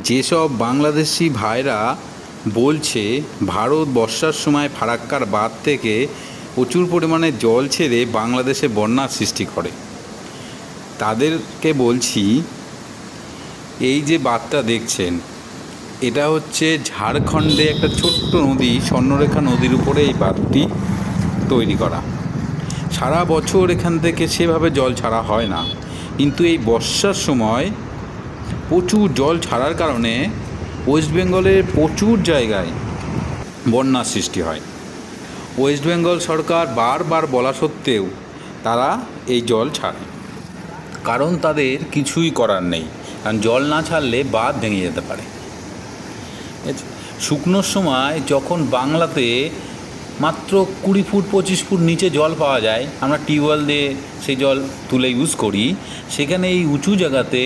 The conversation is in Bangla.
যেসব বাংলাদেশি ভাইরা বলছে ভারত বর্ষার সময় ফারাক্কার বাঁধ থেকে প্রচুর পরিমাণে জল ছেড়ে বাংলাদেশে বন্যার সৃষ্টি করে, তাদেরকে বলছি, এই যে বাঁধটা দেখছেন, এটা হচ্ছে ঝাড়খণ্ডে একটা ছোট্ট নদী স্বর্ণরেখা নদীর উপরে এই বাঁধটি তৈরি করা। সারা বছর এখান থেকে সেভাবে জল ছাড়া হয় না, কিন্তু এই বর্ষার সময় প্রচুর জল ছাড়ার কারণে ওয়েস্ট বেঙ্গলের প্রচুর জায়গায় বন্যার সৃষ্টি হয়। ওয়েস্ট বেঙ্গল সরকার বারবার বলা সত্ত্বেও তারা এই জল ছাড়ে, কারণ তাদের কিছুই করার নেই, কারণ জল না ছাড়লে বাঁধ ভেঙে যেতে পারে। শুকনোর সময় যখন বাংলাতে মাত্র 20 ফুট 25 ফুট নিচে জল পাওয়া যায়, আমরা টিউবওয়েল দিয়ে সেই জল তুলে ইউজ করি, সেখানে এই উঁচু জায়গাতে